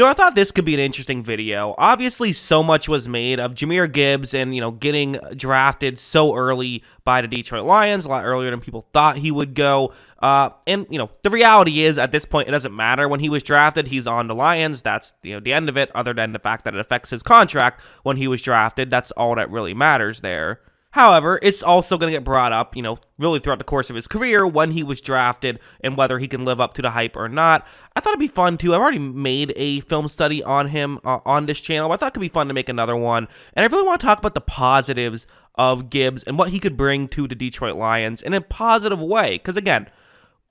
I thought this could be an interesting video. Obviously, so much was made of Jahmir Gibbs and, getting drafted so early by the Detroit Lions, a lot earlier than people thought he would go. The reality is, at this point, it doesn't matter when he was drafted. He's on the Lions. That's, the end of it, other than the fact that it affects his contract when he was drafted. That's all that really matters there. However, it's also going to get brought up, really throughout the course of his career when he was drafted and whether he can live up to the hype or not. I thought it'd be fun too. I've already made a film study on him on this channel, but I thought it could be fun to make another one. And I really want to talk about the positives of Gibbs and what he could bring to the Detroit Lions in a positive way. Because again,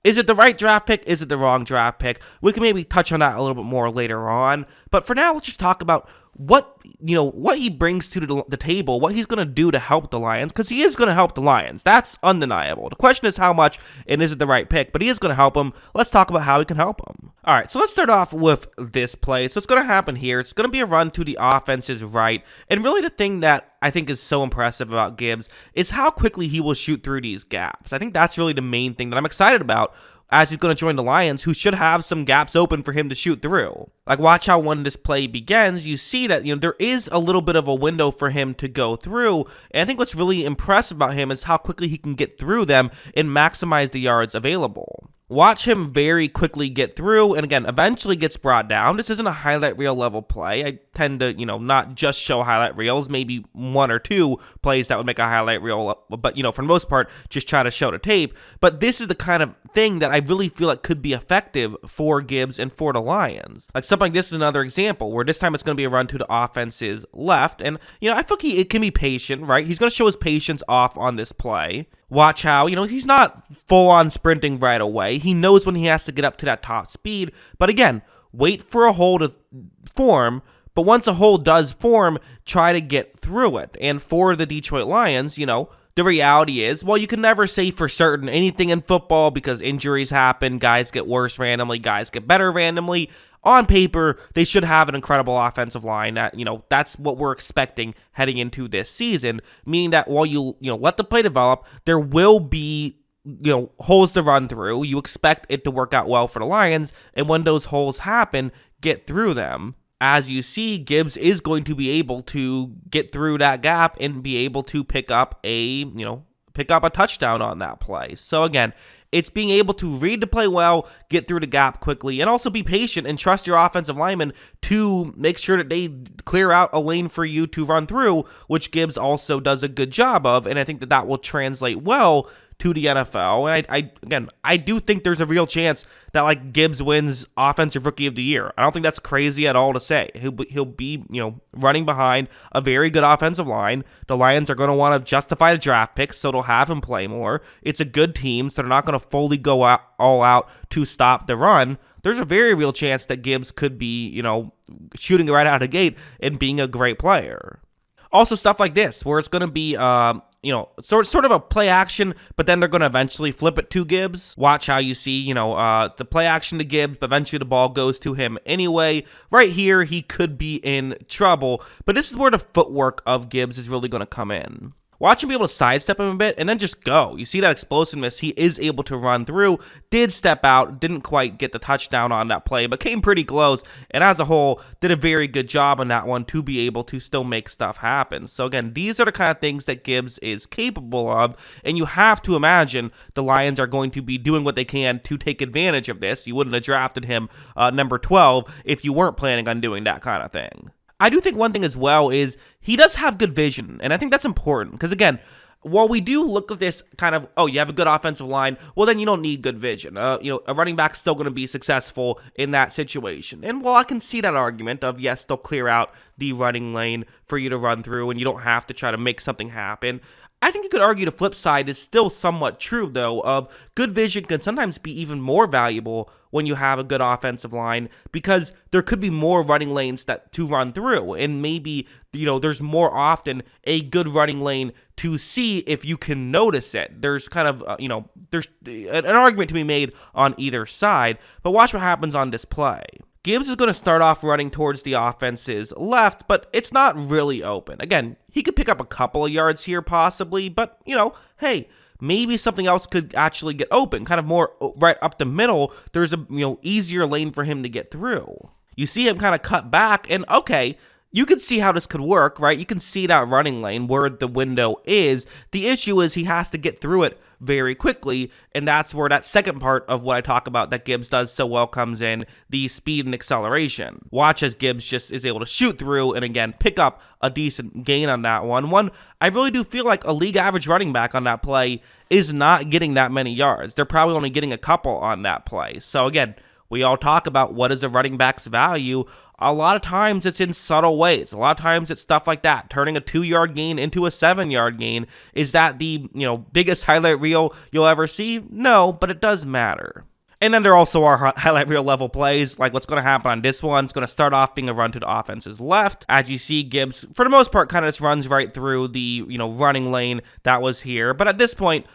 is it the right draft pick? Is it the wrong draft pick? We can maybe touch on that a little bit more later on. But for now, let's just talk about what he brings to the table, what he's going to do to help the Lions, because he is going to help the Lions. That's undeniable. The question is how much, and is it the right pick? But he is going to help them. Let's talk about how he can help them. All right, so let's start off with this play. So what's going to happen here, it's going to be a run to the offense's right. And really the thing that I think is so impressive about Gibbs is how quickly he will shoot through these gaps. I think that's really the main thing that I'm excited about, as he's going to join the Lions, who should have some gaps open for him to shoot through. Like, watch how when this play begins, you see that, there is a little bit of a window for him to go through. And I think what's really impressive about him is how quickly he can get through them and maximize the yards available. Watch him very quickly get through, and again, eventually gets brought down. This isn't a highlight reel level play. I tend to, not just show highlight reels, maybe one or two plays that would make a highlight reel, but, for the most part, just try to show the tape. But this is the kind of thing that I really feel like could be effective for Gibbs and for the Lions. Like, something like this is another example, where this time it's going to be a run to the offense's left, and, I feel like it can be patient, right? He's going to show his patience off on this play. Watch how, he's not full-on sprinting right away. He knows when he has to get up to that top speed. But again, wait for a hole to form. But once a hole does form, try to get through it. And for the Detroit Lions, the reality is, well, you can never say for certain anything in football because injuries happen, guys get worse randomly, guys get better randomly. On paper, they should have an incredible offensive line. That that's what we're expecting heading into this season. Meaning that while you let the play develop, there will be holes to run through. You expect it to work out well for the Lions, and when those holes happen, get through them. As you see, Gibbs is going to be able to get through that gap and be able to pick up a touchdown on that play. So again, it's being able to read the play well, get through the gap quickly, and also be patient and trust your offensive linemen to make sure that they clear out a lane for you to run through, which Gibbs also does a good job of, and I think that will translate well to the NFL. And I do think there's a real chance that Gibbs wins Offensive Rookie of the Year. I don't think that's crazy at all to say. He'll be running behind a very good offensive line. The Lions are going to want to justify the draft picks, so they'll have him play more. It's a good team, so they're not going to fully go all out to stop the run. There's a very real chance that Gibbs could be shooting right out of the gate and being a great player. Also, stuff like this, where it's going to be, sort of a play action, but then they're going to eventually flip it to Gibbs. Watch how you see, the play action to Gibbs, but eventually the ball goes to him anyway. Right here, he could be in trouble, but this is where the footwork of Gibbs is really going to come in. Watch him be able to sidestep him a bit and then just go. You see that explosiveness. He is able to run through, did step out, didn't quite get the touchdown on that play, but came pretty close, and as a whole, did a very good job on that one to be able to still make stuff happen. So again, these are the kind of things that Gibbs is capable of, and you have to imagine the Lions are going to be doing what they can to take advantage of this. You wouldn't have drafted him number 12 if you weren't planning on doing that kind of thing. I do think one thing as well is he does have good vision, and I think that's important because, again, while we do look at this kind of, you have a good offensive line, well, then you don't need good vision. A running back's still going to be successful in that situation. And while I can see that argument of, yes, they'll clear out the running lane for you to run through and you don't have to try to make something happen, I think you could argue the flip side is still somewhat true, though, of good vision can sometimes be even more valuable when you have a good offensive line because there could be more running lanes to run through, and maybe, there's more often a good running lane to see if you can notice it. There's kind of, there's an argument to be made on either side, but watch what happens on this play. Gibbs is going to start off running towards the offense's left, but it's not really open. Again, he could pick up a couple of yards here possibly, but, hey, maybe something else could actually get open, kind of more right up the middle. There's a, easier lane for him to get through. You see him kind of cut back, and okay, you can see how this could work, right? You can see that running lane where the window is. The issue is he has to get through it very quickly, and that's where that second part of what I talk about that Gibbs does so well comes in, the speed and acceleration. Watch as Gibbs just is able to shoot through and, again, pick up a decent gain on that one. I really do feel like a league average running back on that play is not getting that many yards. They're probably only getting a couple on that play. So, again, we all talk about what is a running back's value. A lot of times it's in subtle ways. A lot of times it's stuff like that. Turning a 2-yard gain into a 7-yard gain. Is that the, biggest highlight reel you'll ever see? No, but it does matter. And then there also are highlight reel level plays, like what's going to happen on this one. It's going to start off being a run to the offense's left. As you see, Gibbs, for the most part, kind of just runs right through the, running lane that was here. But at this point,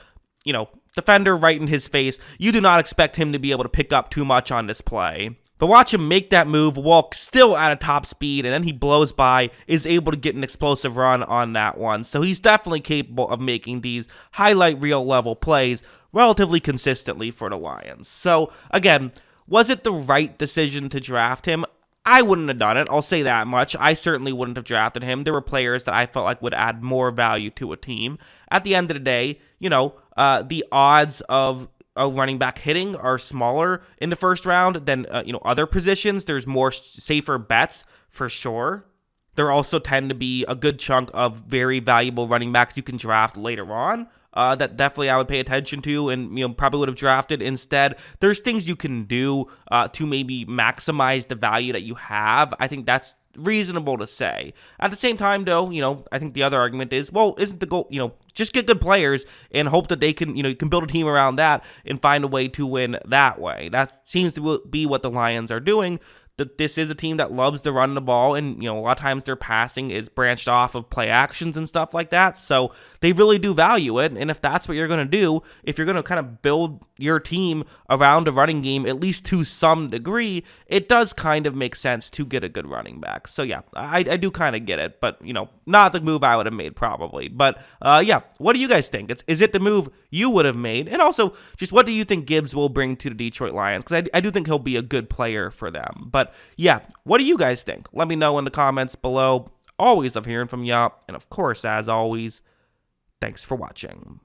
defender right in his face, you do not expect him to be able to pick up too much on this play. But watch him make that move, walk still at a top speed, and then he blows by, is able to get an explosive run on that one. So he's definitely capable of making these highlight reel level plays relatively consistently for the Lions. So again, was it the right decision to draft him? I wouldn't have done it, I'll say that much. I certainly wouldn't have drafted him. There were players that I felt like would add more value to a team. At the end of the day, the odds of a running back hitting are smaller in the first round than other positions. There's more safer bets for sure. There also tend to be a good chunk of very valuable running backs you can draft later on. That definitely I would pay attention to and probably would have drafted instead. There's things you can do to maybe maximize the value that you have. I think that's reasonable to say. At the same time, though, I think the other argument is, well, isn't the goal, just get good players and hope that they can, you can build a team around that and find a way to win that way. That seems to be what the Lions are doing. That this is a team that loves to run the ball, and a lot of times their passing is branched off of play actions and stuff like that, so they really do value it. And if that's what you're going to do, if you're going to kind of build your team around a running game, at least to some degree, it does kind of make sense to get a good running back. So yeah, I do kind of get it, but not the move I would have made probably. But yeah, what do you guys think? Is it the move you would have made? And also, just what do you think Gibbs will bring to the Detroit Lions? Because I do think he'll be a good player for them. But yeah, what do you guys think? Let me know in the comments below. Always love hearing from y'all. And of course, as always, thanks for watching.